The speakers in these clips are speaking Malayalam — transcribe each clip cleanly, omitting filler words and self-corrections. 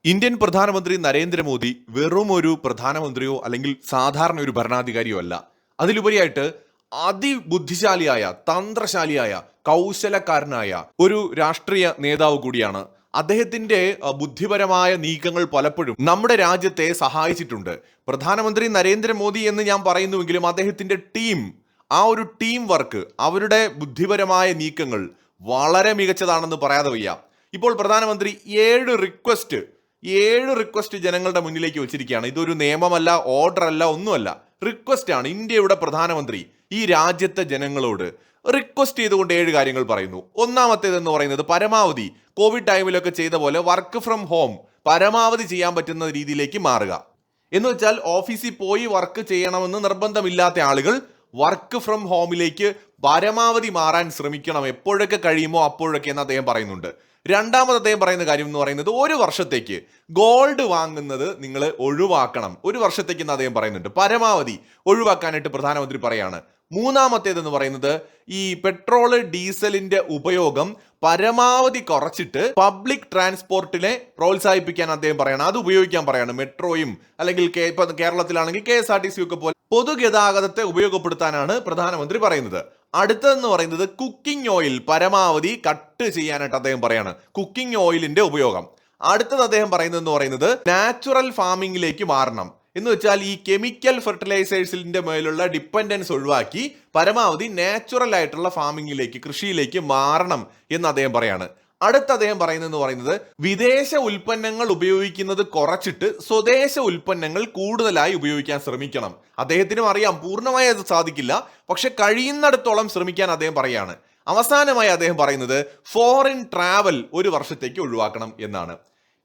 ഇന്ത്യൻ പ്രധാനമന്ത്രി നരേന്ദ്രമോദി വെറും ഒരു പ്രധാനമന്ത്രിയോ അല്ലെങ്കിൽ സാധാരണ ഒരു ഭരണാധികാരിയോ അല്ല. അതിലുപരിയായിട്ട് അതിബുദ്ധിശാലിയായ, തന്ത്രശാലിയായ, കൗശലക്കാരനായ ഒരു രാഷ്ട്രീയ നേതാവ് കൂടിയാണ്. അദ്ദേഹത്തിന്റെ ബുദ്ധിപരമായ നീക്കങ്ങൾ പലപ്പോഴും നമ്മുടെ രാജ്യത്തെ സഹായിച്ചിട്ടുണ്ട്. പ്രധാനമന്ത്രി നരേന്ദ്രമോദി എന്ന് ഞാൻ പറയുന്നുവെങ്കിലും അദ്ദേഹത്തിന്റെ ടീം, ആ ഒരു ടീം വർക്ക്, അവരുടെ ബുദ്ധിപരമായ നീക്കങ്ങൾ വളരെ മികച്ചതാണെന്ന് പറയാതെ വയ്യ. ഇപ്പോൾ പ്രധാനമന്ത്രി ഏഴ് റിക്വസ്റ്റ് ജനങ്ങളുടെ മുന്നിലേക്ക് വെച്ചിരിക്കുകയാണ്. ഇതൊരു നിയമമല്ല, ഓർഡർ അല്ല, ഒന്നുമല്ല, റിക്വസ്റ്റ് ആണ്. ഇന്ത്യയുടെ പ്രധാനമന്ത്രി ഈ രാജ്യത്തെ ജനങ്ങളോട് റിക്വസ്റ്റ് ചെയ്തുകൊണ്ട് 7 കാര്യങ്ങൾ പറയുന്നു. ഒന്നാമത്തേതെന്ന് പറയുന്നത് പരമാവധി കോവിഡ് ടൈമിലൊക്കെ ചെയ്ത പോലെ വർക്ക് ഫ്രം ഹോം പരമാവധി ചെയ്യാൻ പറ്റുന്ന രീതിയിലേക്ക് മാറുക. എന്ന് വെച്ചാൽ ഓഫീസിൽ പോയി വർക്ക് ചെയ്യണമെന്ന് നിർബന്ധമില്ലാത്ത ആളുകൾ വർക്ക് ഫ്രം ഹോമിലേക്ക് പരമാവധി മാറാൻ ശ്രമിക്കണം, എപ്പോഴൊക്കെ കഴിയുമോ അപ്പോഴൊക്കെ എന്ന് അദ്ദേഹം പറയുന്നുണ്ട്. രണ്ടാമത് അദ്ദേഹം പറയുന്ന കാര്യം എന്ന് പറയുന്നത് ഒരു വർഷത്തേക്ക് ഗോൾഡ് വാങ്ങുന്നത് നിങ്ങൾ ഒഴിവാക്കണം. ഒരു വർഷത്തേക്ക് എന്ന് അദ്ദേഹം പറയുന്നുണ്ട്. പരമാവധി ഒഴിവാക്കാനായിട്ട് പ്രധാനമന്ത്രി പറയാണ്. മൂന്നാമത്തേതെന്ന് പറയുന്നത് ഈ പെട്രോള് ഡീസലിന്റെ ഉപയോഗം പരമാവധി കുറച്ചിട്ട് പബ്ലിക് ട്രാൻസ്പോർട്ടിനെ പ്രോത്സാഹിപ്പിക്കാൻ അദ്ദേഹം പറയണം. അത് ഉപയോഗിക്കാൻ പറയാണ്. മെട്രോയും അല്ലെങ്കിൽ ഇപ്പൊ കേരളത്തിലാണെങ്കിൽ KSRTC ഒക്കെ പോലെ പൊതുഗതാഗതത്തെ ഉപയോഗപ്പെടുത്താനാണ് പ്രധാനമന്ത്രി പറയുന്നത്. അടുത്തതെന്ന് പറയുന്നത് കുക്കിംഗ് ഓയിൽ പരമാവധി കട്ട് ചെയ്യാനായിട്ട് അദ്ദേഹം പറയാണ്. കുക്കിംഗ് ഓയിലിന്റെ ഉപയോഗം. അടുത്തത് അദ്ദേഹം പറയുന്നതെന്ന് പറയുന്നത് നാച്ചുറൽ ഫാമിംഗിലേക്ക് മാറണം. എന്ന് വെച്ചാൽ ഈ കെമിക്കൽ ഫെർട്ടിലൈസേഴ്സിന്റെ മേലുള്ള ഡിപ്പെൻഡൻസ് ഒഴിവാക്കി പരമാവധി നാച്ചുറൽ ആയിട്ടുള്ള ഫാമിംഗിലേക്ക്, കൃഷിയിലേക്ക് മാറണം എന്ന് അദ്ദേഹം പറയാണ്. അടുത്ത അദ്ദേഹം പറയുന്നത് വിദേശ ഉൽപ്പന്നങ്ങൾ ഉപയോഗിക്കുന്നത് കുറച്ചിട്ട് സ്വദേശ ഉൽപ്പന്നങ്ങൾ കൂടുതലായി ഉപയോഗിക്കാൻ ശ്രമിക്കണം. അദ്ദേഹത്തിനും അറിയാം പൂർണ്ണമായി അത് സാധിക്കില്ല, പക്ഷെ കഴിയുന്നിടത്തോളം ശ്രമിക്കാൻ അദ്ദേഹം പറയാണ്. അവസാനമായി അദ്ദേഹം പറയുന്നത് ഫോറിൻ ട്രാവൽ ഒരു വർഷത്തേക്ക് ഒഴിവാക്കണം എന്നാണ്.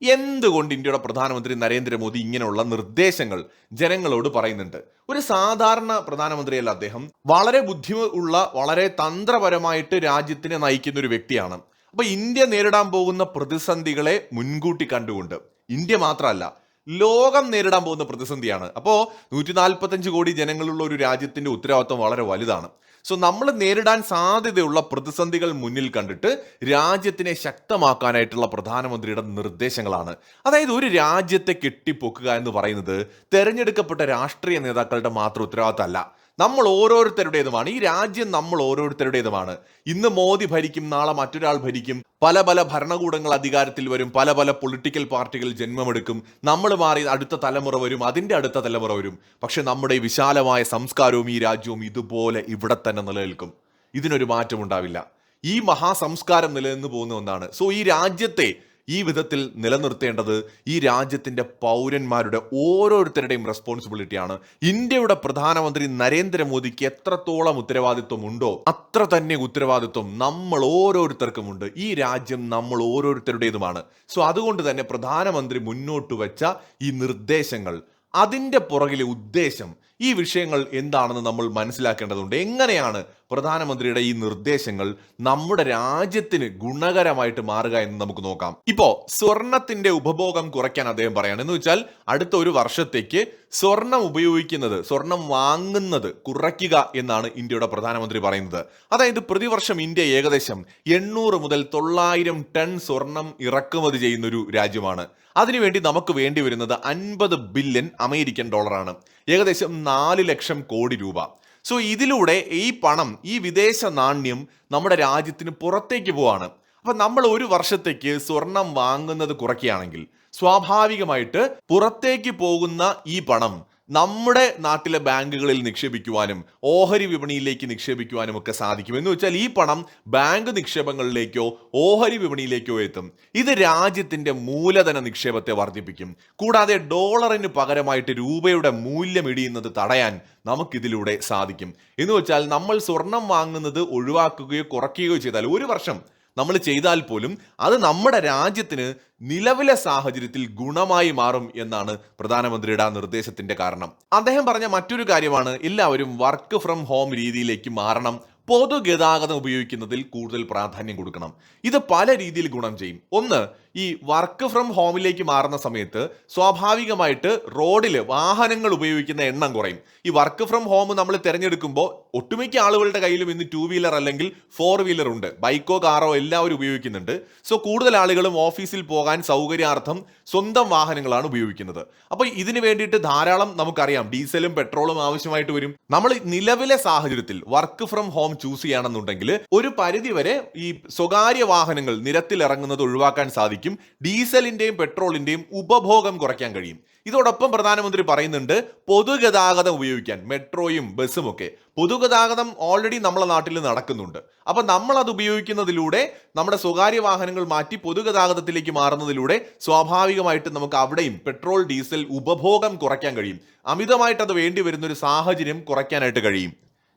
എന്തുകൊണ്ട് ഇന്ത്യയുടെ പ്രധാനമന്ത്രി നരേന്ദ്രമോദി ഇങ്ങനെയുള്ള നിർദ്ദേശങ്ങൾ ജനങ്ങളോട് പറയുന്നുണ്ട്? ഒരു സാധാരണ പ്രധാനമന്ത്രിയല്ല അദ്ദേഹം. വളരെ ബുദ്ധി ഉള്ള, വളരെ തന്ത്രപരമായിട്ട് രാജ്യത്തിനെ നയിക്കുന്ന ഒരു വ്യക്തിയാണ്. അപ്പൊ ഇന്ത്യ നേരിടാൻ പോകുന്ന പ്രതിസന്ധികളെ മുൻകൂട്ടി കണ്ടുകൊണ്ട്, ഇന്ത്യ മാത്രമല്ല ലോകം നേരിടാൻ പോകുന്ന പ്രതിസന്ധിയാണ്. അപ്പോൾ 145 കോടി ജനങ്ങളുള്ള ഒരു രാജ്യത്തിന്റെ ഉത്തരവാദിത്വം വളരെ വലുതാണ്. സോ നമ്മൾ നേരിടാൻ സാധ്യതയുള്ള പ്രതിസന്ധികൾ മുന്നിൽ കണ്ടിട്ട് രാജ്യത്തിനെ ശക്തമാക്കാനായിട്ടുള്ള പ്രധാനമന്ത്രിയുടെ നിർദ്ദേശങ്ങളാണ്. അതായത് ഒരു രാജ്യത്തെ കെട്ടിപ്പൊക്കുക എന്ന് പറയുന്നത് തെരഞ്ഞെടുക്കപ്പെട്ട രാഷ്ട്രീയ നേതാക്കളുടെ മാത്രം ഉത്തരവാദിത്തമല്ല, നമ്മൾ ഓരോരുത്തരുടേതുമാണ്. ഈ രാജ്യം നമ്മൾ ഓരോരുത്തരുടേതുമാണ്. ഇന്ന് മോദി ഭരിക്കും, നാളെ മറ്റൊരാൾ ഭരിക്കും, പല ഭരണകൂടങ്ങൾ അധികാരത്തിൽ വരും, പല പൊളിറ്റിക്കൽ പാർട്ടികൾ ജന്മമെടുക്കും, നമ്മൾ മാറി അടുത്ത തലമുറ വരും, അതിന്റെ അടുത്ത തലമുറ വരും. പക്ഷെ നമ്മുടെ വിശാലമായ സംസ്കാരവും ഈ രാജ്യവും ഇതുപോലെ ഇവിടെ തന്നെ നിലനിൽക്കും. ഇതിനൊരു മാറ്റം ഉണ്ടാവില്ല. ഈ മഹാസംസ്കാരം നിലനിന്ന് പോകുന്ന ഒന്നാണ്. സോ ഈ രാജ്യത്തെ ഈ വിധത്തിൽ നിലനിർത്തേണ്ടത് ഈ രാജ്യത്തിന്റെ പൗരന്മാരുടെ ഓരോരുത്തരുടെയും റെസ്പോൺസിബിലിറ്റിയാണ്. ഇന്ത്യയുടെ പ്രധാനമന്ത്രി നരേന്ദ്രമോദിക്ക് എത്രത്തോളം ഉത്തരവാദിത്വം ഉണ്ടോ അത്ര തന്നെ ഉത്തരവാദിത്വം നമ്മൾ ഓരോരുത്തർക്കുമുണ്ട്. ഈ രാജ്യം നമ്മൾ ഓരോരുത്തരുടേതുമാണ്. സോ അതുകൊണ്ട് തന്നെ പ്രധാനമന്ത്രി മുന്നോട്ട് വെച്ച ഈ നിർദ്ദേശങ്ങൾ, അതിന്റെ പുറകിലെ ഉദ്ദേശം, ഈ വിഷയങ്ങൾ എന്താണെന്ന് നമ്മൾ മനസ്സിലാക്കേണ്ടതുണ്ട്. എങ്ങനെയാണ് പ്രധാനമന്ത്രിയുടെ ഈ നിർദ്ദേശങ്ങൾ നമ്മുടെ രാജ്യത്തിന് ഗുണകരമായിട്ട് മാറുക എന്ന് നമുക്ക് നോക്കാം. ഇപ്പോ സ്വർണത്തിന്റെ ഉപഭോഗം കുറയ്ക്കാൻ അദ്ദേഹം പറയാണ്. എന്ന് വെച്ചാൽ അടുത്ത ഒരു വർഷത്തേക്ക് സ്വർണം ഉപയോഗിക്കുന്നത്, സ്വർണം വാങ്ങുന്നത് കുറയ്ക്കുക എന്നാണ് ഇന്ത്യയുടെ പ്രധാനമന്ത്രി പറയുന്നത്. അതായത് പ്രതിവർഷം ഇന്ത്യ ഏകദേശം 800 മുതൽ 900 ടൺ സ്വർണം ഇറക്കുമതി ചെയ്യുന്ന ഒരു രാജ്യമാണ്. അതിനുവേണ്ടി നമുക്ക് വേണ്ടി വരുന്നത് 50 ബില്യൺ അമേരിക്കൻ ഡോളറാണ്, ഏകദേശം 4 ലക്ഷം കോടി രൂപ. സോ ഇതിലൂടെ ഈ പണം, ഈ വിദേശ നാണ്യം നമ്മുടെ രാജ്യത്തിന് പുറത്തേക്ക് പോവാണ്. അപ്പൊ നമ്മൾ ഒരു വർഷത്തേക്ക് സ്വർണം വാങ്ങുന്നത് കുറയ്ക്കുകയാണെങ്കിൽ സ്വാഭാവികമായിട്ട് പുറത്തേക്ക് പോകുന്ന ഈ പണം നമ്മുടെ നാട്ടിലെ ബാങ്കുകളിൽ നിക്ഷേപിക്കുവാനും ഓഹരി വിപണിയിലേക്ക് നിക്ഷേപിക്കുവാനും ഒക്കെ സാധിക്കും. എന്ന് വെച്ചാൽ ഈ പണം ബാങ്ക് നിക്ഷേപങ്ങളിലേക്കോ ഓഹരി വിപണിയിലേക്കോ എത്തും. ഇത് രാജ്യത്തിന്റെ മൂലധന നിക്ഷേപത്തെ വർദ്ധിപ്പിക്കും. കൂടാതെ ഡോളറിന് പകരമായിട്ട് രൂപയുടെ മൂല്യം ഇടിയുന്നത് തടയാൻ നമുക്കിതിലൂടെ സാധിക്കും. എന്ന് വെച്ചാൽ നമ്മൾ സ്വർണം വാങ്ങുന്നത് ഒഴിവാക്കുകയോ കുറയ്ക്കുകയോ ചെയ്താൽ, ഒരു വർഷം നമ്മൾ ചെയ്താൽ പോലും അത് നമ്മുടെ രാജ്യത്തിന് നിലവിലെ സാഹചര്യത്തിൽ ഗുണമായി മാറും എന്നാണ് പ്രധാനമന്ത്രിയുടെ ആ നിർദ്ദേശത്തിന്റെ കാരണം. അദ്ദേഹം പറഞ്ഞ മറ്റൊരു കാര്യമാണ് എല്ലാവരും വർക്ക് ഫ്രം ഹോം രീതിയിലേക്ക് മാറണം, പൊതുഗതാഗതം ഉപയോഗിക്കുന്നതിൽ കൂടുതൽ പ്രാധാന്യം കൊടുക്കണം. ഇത് പല രീതിയിൽ ഗുണം ചെയ്യും. ഒന്ന്, ഈ വർക്ക് ഫ്രം ഹോമിലേക്ക് മാറുന്ന സമയത്ത് സ്വാഭാവികമായിട്ട് റോഡിൽ വാഹനങ്ങൾ ഉപയോഗിക്കുന്ന എണ്ണം കുറയും. ഈ വർക്ക് ഫ്രം ഹോം നമ്മൾ തിരഞ്ഞെടുക്കുമ്പോൾ ഒട്ടുമിക്ക ആളുകളുടെ കയ്യിലും ഇന്ന് 2 വീലർ അല്ലെങ്കിൽ 4 വീലർ ഉണ്ട്. ബൈക്കോ കാറോ എല്ലാവരും ഉപയോഗിക്കുന്നുണ്ട്. സോ കൂടുതൽ ആളുകളും ഓഫീസിൽ പോകാൻ സൗകര്യാർത്ഥം സ്വന്തം വാഹനങ്ങളാണ് ഉപയോഗിക്കുന്നത്. അപ്പോൾ ഇതിന് വേണ്ടിയിട്ട് ധാരാളം നമുക്കറിയാം ഡീസലും പെട്രോളും ആവശ്യമായിട്ട് വരും. നമ്മൾ നിലവിലെ സാഹചര്യത്തിൽ വർക്ക് ഫ്രം ഹോം ചൂസ് ചെയ്യുകയാണെന്നുണ്ടെങ്കിൽ ഒരു പരിധിവരെ ഈ സ്വകാര്യ വാഹനങ്ങൾ നിരത്തിൽ ഇറങ്ങുന്നത് ഒഴിവാക്കാൻ സാധിക്കും. ഡീസലിന്റെയും പെട്രോളിന്റെയും ഉപഭോഗം കുറയ്ക്കാൻ കഴിയും. ഇതോടൊപ്പം പ്രധാനമന്ത്രി പറയുന്നുണ്ട് പൊതുഗതാഗതം ഉപയോഗിക്കാൻ, മെട്രോയും ബസ്സും ഒക്കെ. പൊതുഗതാഗതം ഓൾറെഡി നമ്മളെ നാട്ടിൽ നടക്കുന്നുണ്ട്. അപ്പൊ നമ്മൾ അത് ഉപയോഗിക്കുന്നതിലൂടെ നമ്മുടെ സ്വകാര്യ വാഹനങ്ങൾ മാറ്റി പൊതുഗതാഗതത്തിലേക്ക് മാറുന്നതിലൂടെ സ്വാഭാവികമായിട്ട് നമുക്ക് അവിടെയും പെട്രോൾ ഡീസൽ ഉപഭോഗം കുറയ്ക്കാൻ കഴിയും. അമിതമായിട്ട് അത് വേണ്ടി വരുന്ന ഒരു സാഹചര്യം കുറയ്ക്കാനായിട്ട് കഴിയും.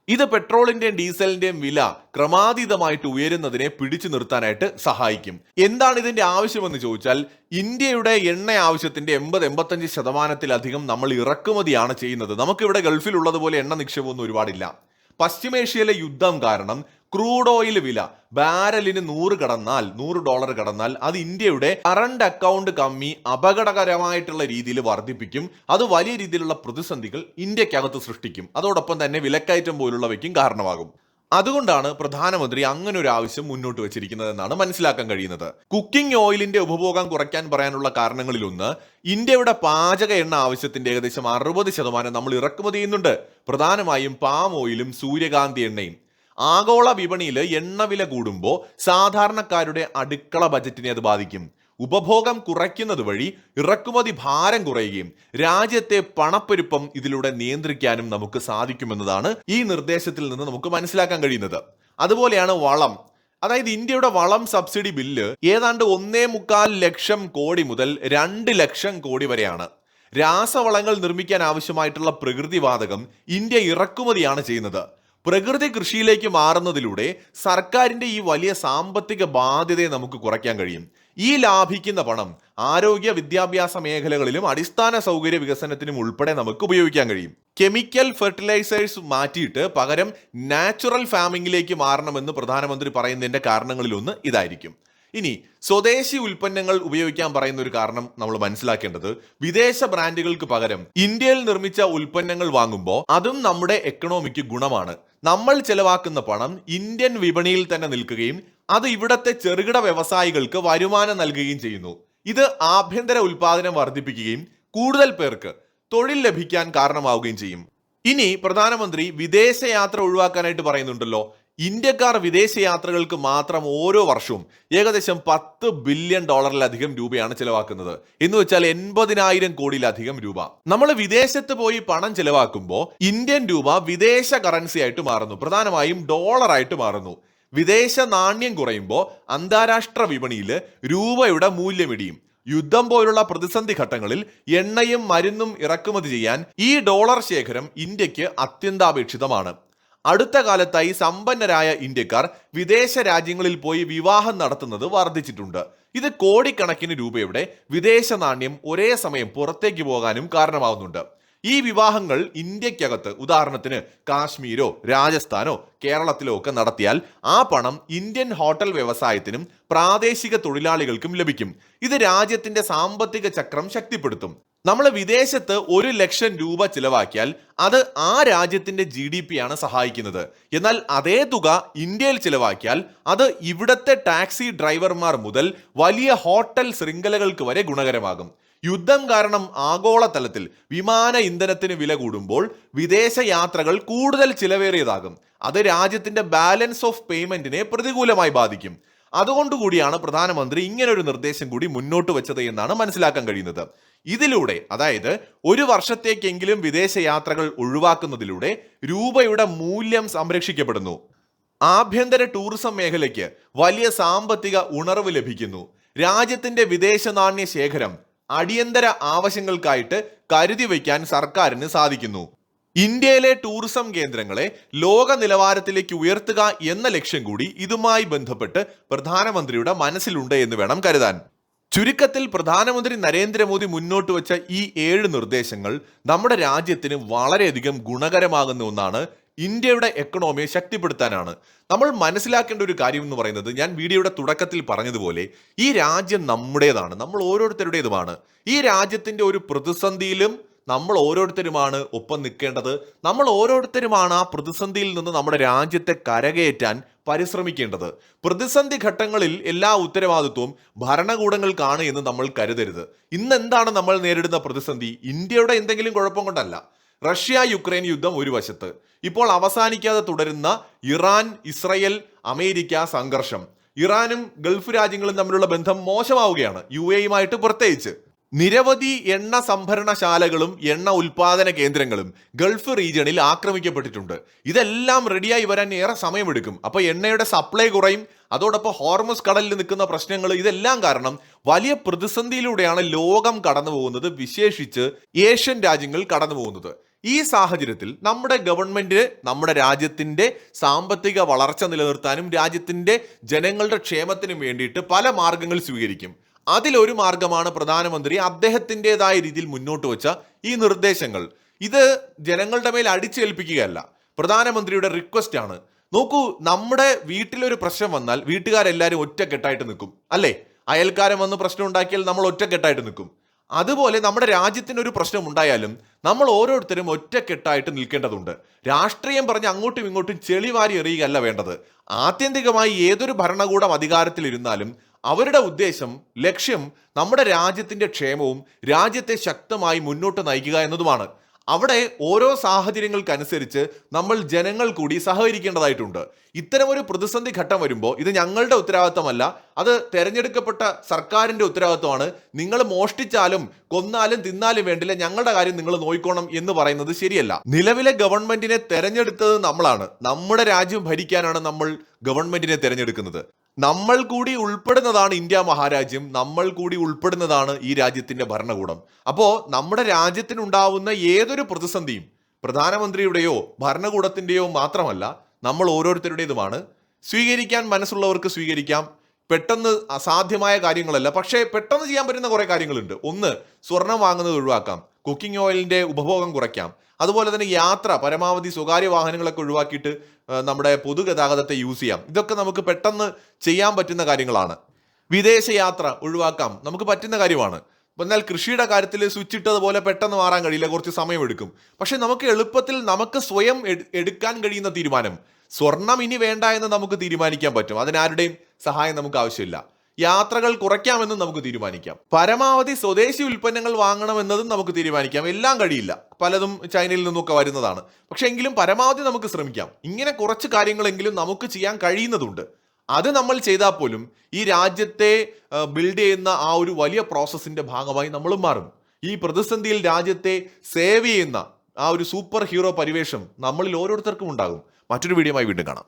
ഇത് പെട്രോളിന്റെയും ഡീസലിന്റെയും വില ക്രമാതീതമായിട്ട് ഉയരുന്നതിനെ പിടിച്ചു നിർത്താനായിട്ട് സഹായിക്കും. എന്താണ് ഇതിന്റെ ആവശ്യമെന്ന് ചോദിച്ചാൽ, ഇന്ത്യയുടെ എണ്ണ ആവശ്യത്തിന്റെ 80-85% നമ്മൾ ഇറക്കുമതിയാണ് ചെയ്യുന്നത്. നമുക്കിവിടെ ഗൾഫിൽ ഉള്ളതുപോലെ എണ്ണ നിക്ഷേപമൊന്നും ഒരുപാടില്ല. പശ്ചിമേഷ്യയിലെ യുദ്ധം കാരണം ക്രൂഡ് ഓയിൽ വില ബാരലിന് $100 കടന്നാൽ അത് ഇന്ത്യയുടെ കറണ്ട് അക്കൗണ്ട് കമ്മി അപകടകരമായിട്ടുള്ള രീതിയിൽ വർദ്ധിപ്പിക്കും. അത് വലിയ രീതിയിലുള്ള പ്രതിസന്ധികൾ ഇന്ത്യക്കകത്ത് സൃഷ്ടിക്കും. അതോടൊപ്പം തന്നെ വിലക്കയറ്റം പോലുള്ളവയ്ക്കും കാരണമാകും. അതുകൊണ്ടാണ് പ്രധാനമന്ത്രി അങ്ങനെ ഒരു ആവശ്യം മുന്നോട്ട് വെച്ചിരിക്കുന്നത് എന്നാണ് മനസ്സിലാക്കാൻ കഴിയുന്നത്. കുക്കിംഗ് ഓയിലിന്റെ ഉപഭോഗം കുറയ്ക്കാൻ പറയാനുള്ള കാരണങ്ങളിലൊന്ന്, ഇന്ത്യയുടെ പാചക എണ്ണ ആവശ്യത്തിന്റെ ഏകദേശം 60% നമ്മൾ ഇറക്കുമതി ചെയ്യുന്നുണ്ട്. പ്രധാനമായും പാം ഓയിലും സൂര്യകാന്തി എണ്ണയും. ആഗോള വിപണിയിൽ എണ്ണവില കൂടുമ്പോൾ സാധാരണക്കാരുടെ അടുക്കള ബജറ്റിനെ അത് ബാധിക്കും. ഉപഭോഗം കുറയ്ക്കുന്നത് വഴി ഇറക്കുമതി ഭാരം കുറയുകയും രാജ്യത്തെ പണപ്പെരുപ്പം ഇതിലൂടെ നിയന്ത്രിക്കാനും നമുക്ക് സാധിക്കുമെന്നതാണ് ഈ നിർദ്ദേശത്തിൽ നിന്ന് നമുക്ക് മനസ്സിലാക്കാൻ കഴിയുന്നത്. അതുപോലെയാണ് വളം. അതായത് ഇന്ത്യയുടെ വളം സബ്സിഡി ബില്ല് ഏതാണ്ട് 1.25 ലക്ഷം കോടി മുതൽ 2 ലക്ഷം കോടി വരെയാണ്. രാസവളങ്ങൾ നിർമ്മിക്കാൻ ആവശ്യമായിട്ടുള്ള പ്രകൃതിവാതകം ഇന്ത്യ ഇറക്കുമതിയാണ് ചെയ്യുന്നത്. പ്രകൃതി കൃഷിയിലേക്ക് മാറുന്നതിലൂടെ സർക്കാരിന്റെ ഈ വലിയ സാമ്പത്തിക ബാധ്യതയെ നമുക്ക് കുറയ്ക്കാൻ കഴിയും. ഈ ലാഭിക്കുന്ന പണം ആരോഗ്യ വിദ്യാഭ്യാസ മേഖലകളിലും അടിസ്ഥാന സൗകര്യ വികസനത്തിനും ഉൾപ്പെടെ നമുക്ക് ഉപയോഗിക്കാൻ കഴിയും. കെമിക്കൽ ഫെർട്ടിലൈസേഴ്സ് മാറ്റിയിട്ട് പകരം നാച്ചുറൽ ഫാമിംഗിലേക്ക് മാറണമെന്ന് പ്രധാനമന്ത്രി പറയുന്നതിന്റെ കാരണങ്ങളിലൊന്ന് ഇതായിരിക്കും. ഇനി സ്വദേശി ഉൽപ്പന്നങ്ങൾ ഉപയോഗിക്കാൻ പറയുന്ന ഒരു കാരണം നമ്മൾ മനസ്സിലാക്കേണ്ടത്, വിദേശ ബ്രാൻഡുകൾക്ക് പകരം ഇന്ത്യയിൽ നിർമ്മിച്ച ഉൽപ്പന്നങ്ങൾ വാങ്ങുമ്പോൾ അതും നമ്മുടെ എക്കണോമിക്ക് ഗുണമാണ്. നമ്മൾ ചെലവാക്കുന്ന പണം ഇന്ത്യൻ വിപണിയിൽ തന്നെ നിൽക്കുകയും അത് ഇവിടത്തെ ചെറുകിട വ്യവസായികൾക്ക് വരുമാനം നൽകുകയും ചെയ്യുന്നു. ഇത് ആഭ്യന്തര ഉൽപാദനം വർദ്ധിപ്പിക്കുകയും കൂടുതൽ പേർക്ക് തൊഴിൽ ലഭിക്കാൻ കാരണമാവുകയും ചെയ്യും. ഇനി പ്രധാനമന്ത്രി വിദേശയാത്ര ഒഴിവാക്കാനായിട്ട് പറയുന്നുണ്ടല്ലോ. ഇന്ത്യക്കാർ വിദേശയാത്രകൾക്ക് മാത്രം ഓരോ വർഷവും ഏകദേശം $10 ബില്യൺ രൂപയാണ് ചെലവാക്കുന്നത്. എന്ന് വെച്ചാൽ 80,000 കോടിയിലധികം രൂപ. നമ്മൾ വിദേശത്ത് പോയി പണം ചെലവാക്കുമ്പോൾ ഇന്ത്യൻ രൂപ വിദേശ കറൻസി ആയിട്ട് മാറുന്നു, പ്രധാനമായും ഡോളറായിട്ട് മാറുന്നു. വിദേശ നാണ്യം കുറയുമ്പോൾ അന്താരാഷ്ട്ര വിപണിയിൽ രൂപയുടെ മൂല്യമിടിയും. യുദ്ധം പോലുള്ള പ്രതിസന്ധി ഘട്ടങ്ങളിൽ എണ്ണയും മരുന്നും ഇറക്കുമതി ചെയ്യാൻ ഈ ഡോളർ ശേഖരം ഇന്ത്യക്ക് അത്യന്താപേക്ഷിതമാണ്. അടുത്ത കാലത്തായി സമ്പന്നരായ ഇന്ത്യക്കാർ വിദേശ രാജ്യങ്ങളിൽ പോയി വിവാഹം നടത്തുന്നത് വർദ്ധിച്ചിട്ടുണ്ട്. ഇത് കോടിക്കണക്കിന് രൂപയുടെ വിദേശ നാണ്യം ഒരേ സമയം പുറത്തേക്ക് പോകാനും കാരണമാവുന്നുണ്ട്. ഈ വിവാഹങ്ങൾ ഇന്ത്യക്കകത്ത്, ഉദാഹരണത്തിന് കാശ്മീരോ രാജസ്ഥാനോ കേരളത്തിലോ ഒക്കെ നടത്തിയാൽ ആ പണം ഇന്ത്യൻ ഹോട്ടൽ വ്യവസായത്തിനും പ്രാദേശിക തൊഴിലാളികൾക്കും ലഭിക്കും. ഇത് രാജ്യത്തിന്റെ സാമ്പത്തിക ചക്രം ശക്തിപ്പെടുത്തും. നമ്മൾ വിദേശത്ത് 1 ലക്ഷം രൂപ ചിലവാക്കിയാൽ അത് ആ രാജ്യത്തിന്റെ GDP ആണ് സഹായിക്കുന്നത്. എന്നാൽ അതേ തുക ഇന്ത്യയിൽ ചിലവാക്കിയാൽ അത് ഇവിടത്തെ ടാക്സി ഡ്രൈവർമാർ മുതൽ വലിയ ഹോട്ടൽ ശൃംഖലകൾക്ക് വരെ ഗുണകരമാകും. യുദ്ധം കാരണം ആഗോളതലത്തിൽ വിമാന ഇന്ധനത്തിന് വില കൂടുമ്പോൾ വിദേശ യാത്രകൾ കൂടുതൽ ചിലവേറിയതാകും. അത് രാജ്യത്തിന്റെ ബാലൻസ് ഓഫ് പേയ്മെന്റിനെ പ്രതികൂലമായി ബാധിക്കും. അതുകൊണ്ടുകൂടിയാണ് പ്രധാനമന്ത്രി ഇങ്ങനൊരു നിർദ്ദേശം കൂടി മുന്നോട്ട് വെച്ചത് എന്നാണ് മനസ്സിലാക്കാൻ കഴിയുന്നത്. ഇതിലൂടെ, അതായത് ഒരു വർഷത്തേക്കെങ്കിലും വിദേശ യാത്രകൾ ഒഴിവാക്കുന്നതിലൂടെ രൂപയുടെ മൂല്യം സംരക്ഷിക്കപ്പെടുന്നു. ആഭ്യന്തര ടൂറിസം മേഖലയ്ക്ക് വലിയ സാമ്പത്തിക ഉണർവ് ലഭിക്കുന്നു. രാജ്യത്തിന്റെ വിദേശ നാണ്യ ശേഖരം അടിയന്തര ആവശ്യങ്ങൾക്കായിട്ട് കരുതി വയ്ക്കാൻ സർക്കാരിന് സാധിക്കുന്നു. ഇന്ത്യയിലെ ടൂറിസം കേന്ദ്രങ്ങളെ ലോക നിലവാരത്തിലേക്ക് ഉയർത്തുക എന്ന ലക്ഷ്യം കൂടി ഇതുമായി ബന്ധപ്പെട്ട് പ്രധാനമന്ത്രിയുടെ മനസ്സിലുണ്ട് എന്ന് വേണം കരുതാൻ. ചുരുക്കത്തിൽ പ്രധാനമന്ത്രി നരേന്ദ്രമോദി മുന്നോട്ട് വെച്ച ഈ 7 നിർദ്ദേശങ്ങൾ നമ്മുടെ രാജ്യത്തിന് വളരെയധികം ഗുണകരമാകുന്ന ഒന്നാണ്. ഇന്ത്യയുടെ എക്കണോമിയെ ശക്തിപ്പെടുത്താനാണ്. നമ്മൾ മനസ്സിലാക്കേണ്ട ഒരു കാര്യം എന്ന് പറയുന്നത്, ഞാൻ വീഡിയോയുടെ തുടക്കത്തിൽ പറഞ്ഞതുപോലെ ഈ രാജ്യം നമ്മുടേതാണ്, നമ്മൾ ഓരോരുത്തരുടേതുമാണ്. ഈ രാജ്യത്തിന്റെ ഒരു പ്രതിസന്ധിയിലും നമ്മൾ ഓരോരുത്തരുമാണ് ഒപ്പം നിൽക്കേണ്ടത്. നമ്മൾ ഓരോരുത്തരുമാണ് ആ പ്രതിസന്ധിയിൽ നിന്ന് നമ്മുടെ രാജ്യത്തെ കരകയറ്റാൻ പരിശ്രമിക്കേണ്ടത്. പ്രതിസന്ധി ഘട്ടങ്ങളിൽ എല്ലാ ഉത്തരവാദിത്വവും ഭരണകൂടങ്ങൾക്കാണ് എന്ന് നമ്മൾ കരുതരുത്. ഇന്ന് എന്താണ് നമ്മൾ നേരിടുന്ന പ്രതിസന്ധി? ഇന്ത്യയുടെ എന്തെങ്കിലും കുഴപ്പം കൊണ്ടല്ല. റഷ്യ യുക്രൈൻ യുദ്ധം ഒരു വശത്ത്, ഇപ്പോൾ അവസാനിക്കാതെ തുടരുന്ന ഇറാൻ ഇസ്രയേൽ അമേരിക്ക സംഘർഷം, ഇറാനും ഗൾഫ് രാജ്യങ്ങളും തമ്മിലുള്ള ബന്ധം മോശമാവുകയാണ്, UAE പ്രത്യേകിച്ച്. നിരവധി എണ്ണ സംഭരണശാലകളും എണ്ണ ഉൽപാദന കേന്ദ്രങ്ങളും ഗൾഫ് റീജിയണിൽ ആക്രമിക്കപ്പെട്ടിട്ടുണ്ട്. ഇതെല്ലാം റെഡിയായി വരാൻ ഏറെ സമയമെടുക്കും. അപ്പോൾ എണ്ണയുടെ സപ്ലൈ കുറയും. അതോടൊപ്പം ഹോർമസ് കടലിൽ നിൽക്കുന്ന പ്രശ്നങ്ങൾ, ഇതെല്ലാം കാരണം വലിയ പ്രതിസന്ധിയിലൂടെയാണ് ലോകം കടന്നു പോകുന്നത്, വിശേഷിച്ച് ഏഷ്യൻ രാജ്യങ്ങൾ കടന്നു പോകുന്നത്. ഈ സാഹചര്യത്തിൽ നമ്മുടെ ഗവൺമെന്റ് നമ്മുടെ രാജ്യത്തിന്റെ സാമ്പത്തിക വളർച്ച നിലനിർത്താനും രാജ്യത്തിന്റെ ജനങ്ങളുടെ ക്ഷേമത്തിനും വേണ്ടിയിട്ട് പല മാർഗങ്ങൾ സ്വീകരിക്കും. അതിലൊരു മാർഗമാണ് പ്രധാനമന്ത്രി അദ്ദേഹത്തിൻ്റെതായ രീതിയിൽ മുന്നോട്ട് വെച്ച ഈ നിർദ്ദേശങ്ങൾ. ഇത് ജനങ്ങളുടെ മേൽ അടിച്ചേൽപ്പിക്കുകയല്ല, പ്രധാനമന്ത്രിയുടെ റിക്വസ്റ്റ് ആണ്. നോക്കൂ, നമ്മുടെ വീട്ടിലൊരു പ്രശ്നം വന്നാൽ വീട്ടുകാരെല്ലാവരും ഒറ്റക്കെട്ടായിട്ട് നിൽക്കും, അല്ലേ? അയൽക്കാരൻ വന്ന് പ്രശ്നം ഉണ്ടാക്കിയാൽ നമ്മൾ ഒറ്റക്കെട്ടായിട്ട് നിൽക്കും. അതുപോലെ നമ്മുടെ രാജ്യത്തിന് ഒരു പ്രശ്നം ഉണ്ടായാലും നമ്മൾ ഓരോരുത്തരും ഒറ്റക്കെട്ടായിട്ട് നിൽക്കേണ്ടതുണ്ട്. രാഷ്ട്രീയം പറഞ്ഞ് അങ്ങോട്ടും ഇങ്ങോട്ടും ചെളിവാരി എറിയുകയല്ല വേണ്ടത്. ആത്യന്തികമായി ഏതൊരു ഭരണകൂടം അധികാരത്തിലിരുന്നാലും അവരുടെ ഉദ്ദേശം, ലക്ഷ്യം നമ്മുടെ രാജ്യത്തിന്റെ ക്ഷേമവും രാജ്യത്തെ ശക്തമായി മുന്നോട്ട് നയിക്കുക എന്നതുമാണ്. അവിടെ ഓരോ സാഹചര്യങ്ങൾക്കനുസരിച്ച് നമ്മൾ ജനങ്ങൾ കൂടി സഹകരിക്കേണ്ടതായിട്ടുണ്ട്. ഇത്തരമൊരു പ്രതിസന്ധി ഘട്ടം വരുമ്പോൾ ഇത് ഞങ്ങളുടെ ഉത്തരവാദിത്തമല്ല, അത് തെരഞ്ഞെടുക്കപ്പെട്ട സർക്കാരിന്റെ ഉത്തരവാദിത്തമാണ്. നിങ്ങൾ മോഷ്ടിച്ചാലും കൊന്നാലും തിന്നാലും വേണ്ടില്ല, ഞങ്ങളുടെ കാര്യം നിങ്ങൾ നോയിക്കോണം എന്ന് പറയുന്നത് ശരിയല്ല. നിലവിലെ ഗവൺമെന്റിനെ തെരഞ്ഞെടുത്തത് നമ്മളാണ്. നമ്മുടെ രാജ്യം ഭരിക്കാനാണ് നമ്മൾ ഗവൺമെന്റിനെ തെരഞ്ഞെടുക്കുന്നത്. നമ്മൾ കൂടി ഉൾപ്പെടുന്നതാണ് ഇന്ത്യ മഹാരാജ്യം, നമ്മൾ കൂടി ഉൾപ്പെടുന്നതാണ് ഈ രാജ്യത്തിന്റെ ഭരണകൂടം. അപ്പോൾ നമ്മുടെ രാജ്യത്തിനുണ്ടാവുന്ന ഏതൊരു പ്രതിസന്ധിയും പ്രധാനമന്ത്രിയുടെയോ ഭരണകൂടത്തിന്റെയോ മാത്രമല്ല, നമ്മൾ ഓരോരുത്തരുടേതുമാണ്. സ്വീകരിക്കാൻ മനസ്സുള്ളവർക്ക് സ്വീകരിക്കാം. പെട്ടെന്ന് അസാധ്യമായ കാര്യങ്ങളല്ല, പക്ഷേ പെട്ടെന്ന് ചെയ്യാൻ പറ്റുന്ന കുറേ കാര്യങ്ങളുണ്ട്. ഒന്ന്, സ്വർണം വാങ്ങുന്നത് ഒഴിവാക്കാം, കുക്കിംഗ് ഓയിലിന്റെ ഉപഭോഗം കുറയ്ക്കാം. അതുപോലെ തന്നെ യാത്ര പരമാവധി സ്വകാര്യ വാഹനങ്ങളൊക്കെ ഒഴിവാക്കിയിട്ട് നമ്മുടെ പൊതുഗതാഗതത്തെ യൂസ് ചെയ്യാം. ഇതൊക്കെ നമുക്ക് പെട്ടെന്ന് ചെയ്യാൻ പറ്റുന്ന കാര്യങ്ങളാണ്. വിദേശ യാത്ര ഒഴിവാക്കാം, നമുക്ക് പറ്റുന്ന കാര്യമാണ്. എന്നാൽ കൃഷിയുടെ കാര്യത്തിൽ സ്വിച്ച് ഇട്ടതുപോലെ പെട്ടെന്ന് മാറാൻ കഴിയില്ല, കുറച്ച് സമയമെടുക്കും. പക്ഷെ നമുക്ക് എളുപ്പത്തിൽ നമുക്ക് സ്വയം എടുക്കാൻ കഴിയുന്ന തീരുമാനം, സ്വർണം ഇനി വേണ്ട എന്ന് നമുക്ക് തീരുമാനിക്കാൻ പറ്റും. അതിനാരുടെയും സഹായം നമുക്ക് ആവശ്യമില്ല. യാത്രകൾ കുറയ്ക്കാമെന്നും നമുക്ക് തീരുമാനിക്കാം. പരമാവധി സ്വദേശി ഉൽപ്പന്നങ്ങൾ വാങ്ങണമെന്നതും നമുക്ക് തീരുമാനിക്കാം. എല്ലാം കഴിയില്ല, പലതും ചൈനയിൽ നിന്നൊക്കെ വരുന്നതാണ്. പക്ഷെ എങ്കിലും പരമാവധി നമുക്ക് ശ്രമിക്കാം. ഇങ്ങനെ കുറച്ച് കാര്യങ്ങളെങ്കിലും നമുക്ക് ചെയ്യാൻ കഴിയുന്നതുണ്ട്. അത് നമ്മൾ ചെയ്താൽ പോലും ഈ രാജ്യത്തെ ബിൽഡ് ചെയ്യുന്ന ആ ഒരു വലിയ പ്രോസസ്സിന്റെ ഭാഗമായി നമ്മളും മാറും. ഈ പ്രതിസന്ധിയിൽ രാജ്യത്തെ സേവ് ചെയ്യുന്ന ആ ഒരു സൂപ്പർ ഹീറോ പരിവേഷം നമ്മളിൽ ഓരോരുത്തർക്കും ഉണ്ടാകും. മറ്റൊരു വീഡിയോയുമായി വീണ്ടും കാണാം.